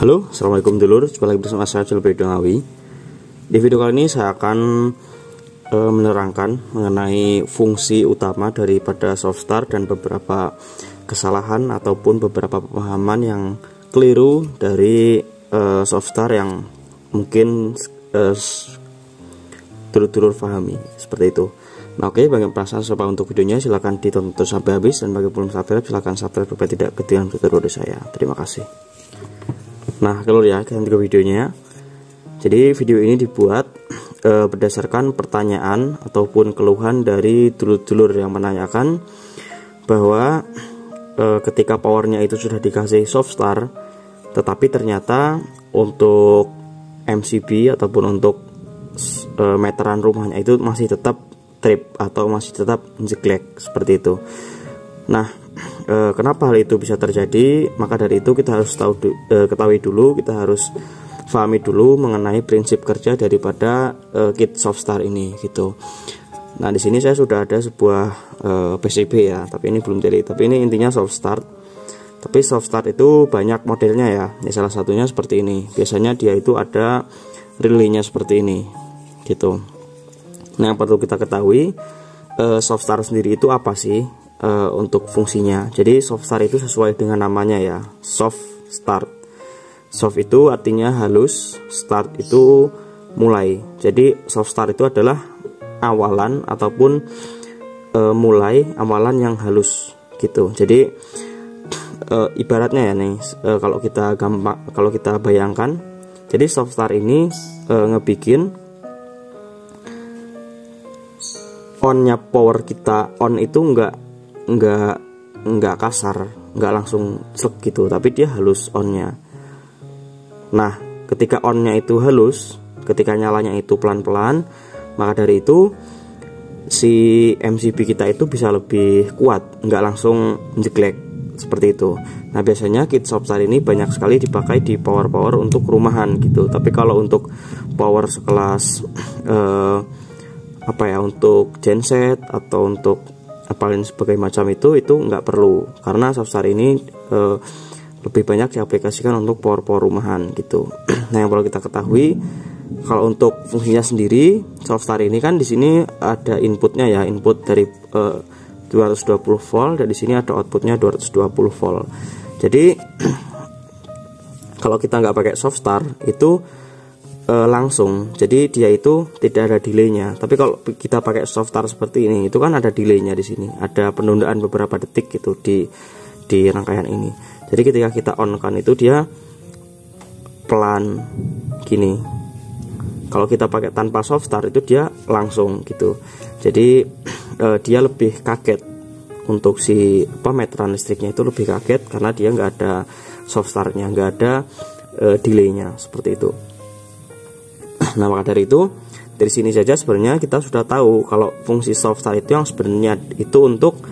Halo, assalamualaikum dulur. Jumpa lagi bersama saya Jelbey Dongawi. Di video kali ini saya akan menerangkan mengenai fungsi utama daripada Softstar dan beberapa kesalahan ataupun beberapa pemahaman yang keliru dari Softstar yang mungkin dulur-dulur pahami seperti itu. Nah, oke, bagi yang penasaran coba untuk videonya silahkan ditonton sampai habis, dan bagi yang belum subscribe silahkan subscribe supaya tidak ketinggalan video dari saya. Terima kasih. Nah, kalau ya kita ke videonya. Jadi video ini dibuat berdasarkan pertanyaan ataupun keluhan dari dulur-dulur yang menanyakan bahwa ketika powernya itu sudah dikasih Softstar, tetapi ternyata untuk MCB ataupun untuk meteran rumahnya itu masih tetap trip atau masih tetap jeglek seperti itu. Nah, kenapa hal itu bisa terjadi? Maka dari itu kita harus ketahui dulu, kita harus pahami dulu mengenai prinsip kerja daripada kit Softstar ini gitu. Nah, di sini saya sudah ada sebuah PCB ya, tapi ini belum jadi. Tapi ini intinya Softstar. Tapi Softstar itu banyak modelnya ya. Salah satunya seperti ini. Biasanya dia itu ada relaynya seperti ini gitu. Nah, yang perlu kita ketahui, Softstar sendiri itu apa sih untuk fungsinya? Jadi Softstar itu sesuai dengan namanya ya, soft start. Soft itu artinya halus, start itu mulai. Jadi Softstar itu adalah awalan ataupun mulai awalan yang halus gitu. Jadi ibaratnya ya nih, kalau kita bayangkan, jadi Softstar ini ngebikin onnya power kita, on itu enggak kasar, enggak langsung slek gitu, tapi dia halus onnya. Nah, ketika onnya itu halus, ketika nyalanya itu pelan-pelan, maka dari itu si MCB kita itu bisa lebih kuat, enggak langsung jeglek seperti itu. Nah, biasanya kit Softstar ini banyak sekali dipakai di power untuk rumahan gitu. Tapi kalau untuk power sekelas untuk genset atau untuk apalagi sebagai macam itu nggak perlu, karena Softstar ini lebih banyak diaplikasikan untuk power rumahan gitu. Nah, yang perlu kita ketahui, kalau untuk fungsinya sendiri, Softstar ini kan di sini ada inputnya ya, input dari 220 volt, dan di sini ada outputnya 220 volt. Jadi kalau kita nggak pakai Softstar itu langsung, jadi dia itu tidak ada delaynya. Tapi kalau kita pakai Softstar seperti ini, itu kan ada delaynya di sini, ada penundaan beberapa detik gitu di rangkaian ini. Jadi ketika kita on kan itu dia pelan gini. Kalau kita pakai tanpa Softstar itu dia langsung gitu. Jadi dia lebih kaget, untuk si meteran listriknya itu lebih kaget karena dia nggak ada Softstarnya, nggak ada delaynya seperti itu. Nah, maka dari itu, dari sini saja sebenarnya kita sudah tahu kalau fungsi Softstar itu yang sebenarnya itu untuk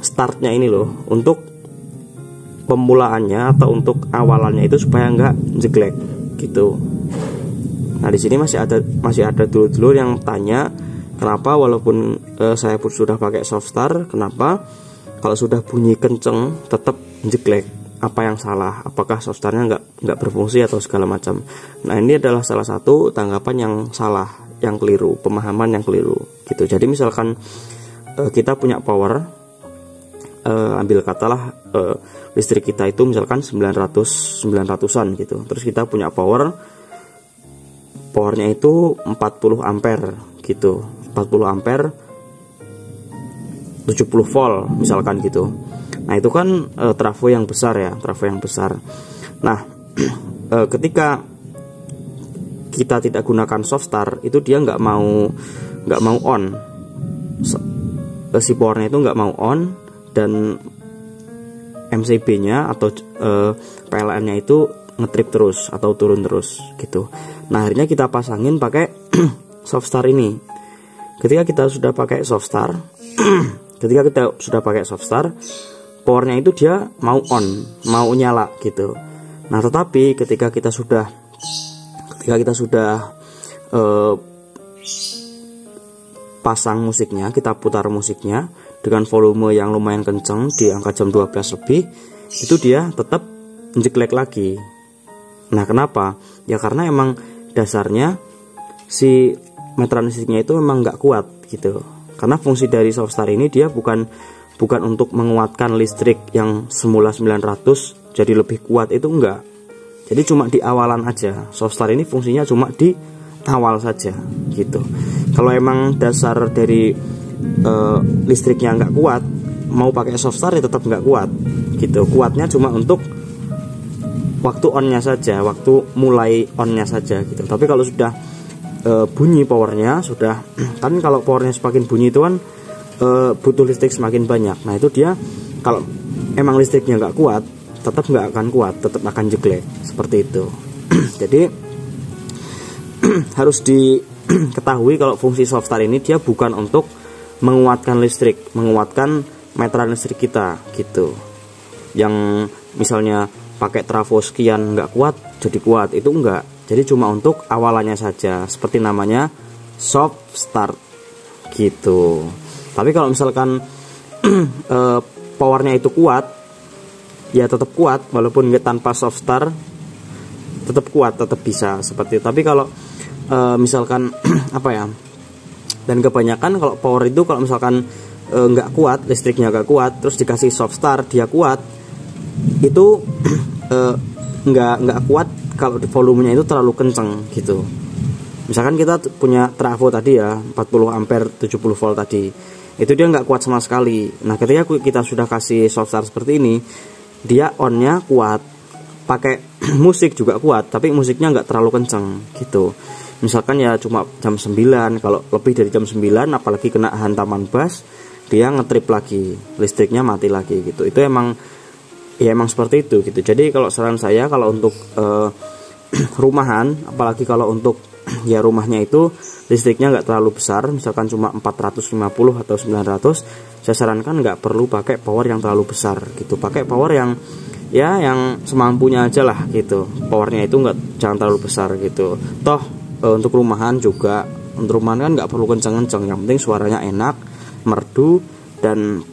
startnya ini loh, untuk pemulaannya atau untuk awalannya itu supaya nggak jeglek gitu. Nah, di sini masih ada dulur-dulur yang tanya, kenapa walaupun saya pun sudah pakai Softstar, kenapa kalau sudah bunyi kenceng tetap jeglek? Apa yang salah? Apakah Softstarnya nggak berfungsi atau segala macam? Nah, ini adalah salah satu tanggapan yang salah, yang keliru, pemahaman yang keliru gitu. Jadi misalkan kita punya power, ambil katalah listrik kita itu misalkan 900-an gitu. Terus kita punya powernya itu 40 ampere gitu, 40 ampere 70 volt misalkan gitu. Nah, itu kan trafo yang besar ya, trafo yang besar. Nah, ketika kita tidak gunakan Softstar, itu dia nggak mau on, si powernya itu nggak mau on, dan MCB-nya atau PLN-nya itu ngetrip terus atau turun terus gitu. Nah, akhirnya kita pasangin pakai Softstar ini. Ketika kita sudah pakai Softstar, powernya itu dia mau on, mau nyala gitu. Nah, tetapi ketika kita sudah pasang musiknya, kita putar musiknya dengan volume yang lumayan kenceng di angka jam 12 lebih, itu dia tetap jeglek lagi Nah kenapa? Ya karena emang dasarnya si meteran listriknya itu memang nggak kuat gitu. Karena fungsi dari Softstar ini dia bukan untuk menguatkan listrik yang semula 900 jadi lebih kuat, itu enggak. Jadi cuma di awalan aja. Softstar ini fungsinya cuma di awal saja gitu. Kalau emang dasar dari listriknya nggak kuat, mau pakai Softstar ya tetap nggak kuat gitu. Kuatnya cuma untuk waktu onnya saja, waktu mulai onnya saja gitu. Tapi kalau sudah bunyi powernya, sudah kan kalau powernya semakin bunyi itu kan butuh listrik semakin banyak. Nah itu dia kalau emang listriknya nggak kuat, tetap nggak akan kuat, tetap akan jeglek seperti itu. Jadi harus diketahui kalau fungsi Softstar ini dia bukan untuk menguatkan listrik, menguatkan meteran listrik kita gitu. Yang misalnya pakai trafo sekian nggak kuat jadi kuat, itu enggak. Jadi cuma untuk awalannya saja, seperti namanya Softstar gitu. Tapi kalau misalkan powernya itu kuat, ya tetap kuat walaupun nggak tanpa Softstar, tetap kuat, tetap bisa seperti itu. Tapi kalau misalkan apa ya, dan kebanyakan kalau power itu kalau misalkan nggak kuat, listriknya nggak kuat, terus dikasih Softstar dia kuat, itu nggak kuat kalau volumenya itu terlalu kenceng gitu. Misalkan kita punya trafo tadi ya 40 ampere 70 volt tadi, itu dia nggak kuat sama sekali. Nah ketika kita sudah kasih Softstar seperti ini, dia onnya kuat, pakai musik juga kuat, tapi musiknya nggak terlalu kenceng gitu. Misalkan ya cuma jam 9, kalau lebih dari jam 9 apalagi kena hantaman bass, dia ngetrip lagi, listriknya mati lagi gitu. Itu emang ya emang seperti itu gitu. Jadi kalau saran saya kalau untuk rumahan, apalagi kalau untuk ya rumahnya itu listriknya nggak terlalu besar, misalkan cuma 450 atau 900, saya sarankan nggak perlu pakai power yang terlalu besar gitu. Pakai power yang ya yang semampunya aja lah gitu. Powernya itu jangan terlalu besar gitu. Toh untuk rumahan juga, untuk rumahan kan nggak perlu kenceng-kenceng, yang penting suaranya enak, merdu, dan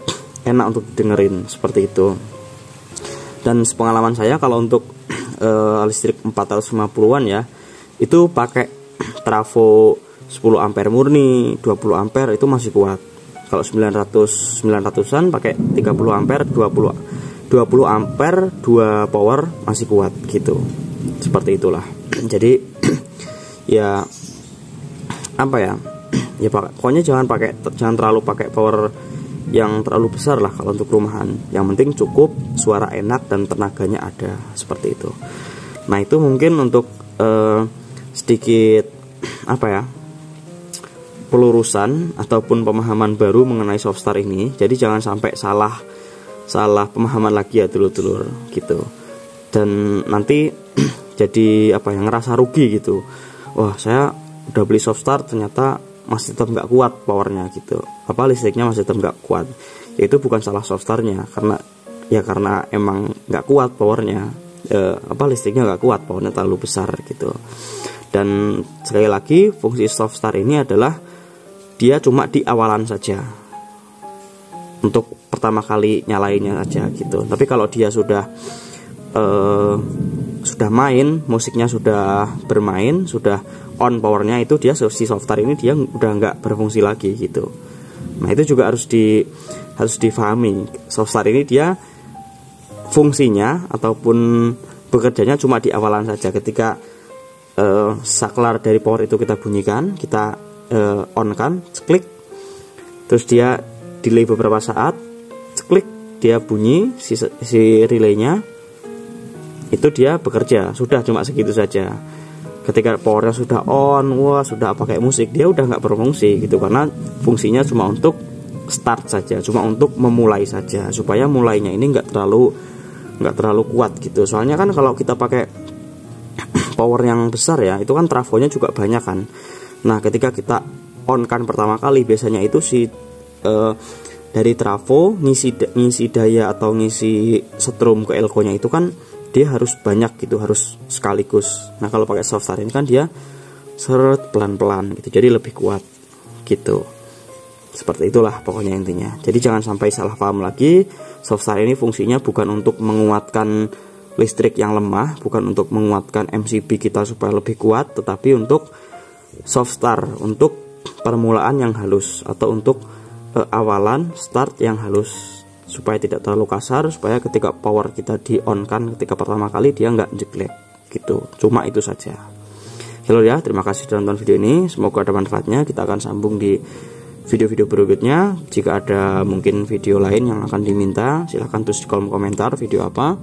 enak untuk dengerin seperti itu. Dan sepengalaman saya kalau untuk listrik 450-an ya, itu pakai trafo 10 ampere murni, 20 ampere itu masih kuat. Kalau 900-an pakai 30 ampere, 20 ampere 2 power masih kuat gitu. Seperti itulah. Jadi ya apa ya? Ya pokoknya jangan terlalu pakai power yang terlalu besar lah kalau untuk rumahan. Yang penting cukup suara enak dan tenaganya ada, seperti itu. Nah itu mungkin untuk sedikit apa ya, pelurusan ataupun pemahaman baru mengenai Softstar ini. Jadi jangan sampai salah pemahaman lagi ya dulur-dulur gitu. Dan nanti jadi apa ya, ngerasa rugi gitu. Wah saya udah beli Softstar ternyata masih tetap nggak kuat powernya gitu, apa listriknya masih tetap nggak kuat. Ya itu bukan salah Softstarnya, karena emang nggak kuat powernya, apa listriknya nggak kuat, powernya terlalu besar gitu. Dan sekali lagi fungsi Softstar ini adalah dia cuma di awalan saja, untuk pertama kali nyalainnya aja gitu. Tapi kalau dia sudah main, musiknya sudah bermain, sudah on powernya, itu dia si Softstar ini dia udah nggak berfungsi lagi gitu. Nah itu juga harus difahami. Softstar ini dia fungsinya ataupun bekerjanya cuma di awalan saja. Ketika saklar dari power itu kita bunyikan, kita on kan, klik, terus dia delay beberapa saat, klik, dia bunyi si relaynya, itu dia bekerja, sudah cuma segitu saja. Ketika powernya sudah on, sudah pakai musik, dia udah nggak berfungsi gitu, karena fungsinya cuma untuk start saja, cuma untuk memulai saja, supaya mulainya ini nggak terlalu kuat gitu. Soalnya kan kalau kita pakai power yang besar ya, itu kan trafonya juga banyak kan. Nah ketika kita on kan pertama kali, biasanya itu dari trafo ngisi daya atau ngisi setrum ke elko-nya itu kan dia harus banyak gitu, harus sekaligus. Nah kalau pakai Softstar ini kan dia seret pelan-pelan gitu, jadi lebih kuat gitu. Seperti itulah pokoknya intinya. Jadi jangan sampai salah paham lagi. Softstar ini fungsinya bukan untuk menguatkan listrik yang lemah, bukan untuk menguatkan MCB kita supaya lebih kuat, tetapi untuk soft start, untuk permulaan yang halus, atau untuk awalan start yang halus, supaya tidak terlalu kasar, supaya ketika power kita di on kan ketika pertama kali dia nggak jeglek gitu. Cuma itu saja. Halo ya, terima kasih sudah nonton video ini, semoga ada manfaatnya. Kita akan sambung di video-video berikutnya. Jika ada mungkin video lain yang akan diminta, silahkan tulis di kolom komentar video apa.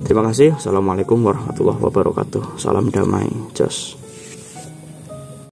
Terima kasih. Assalamualaikum warahmatullahi wabarakatuh. Salam damai. Jos.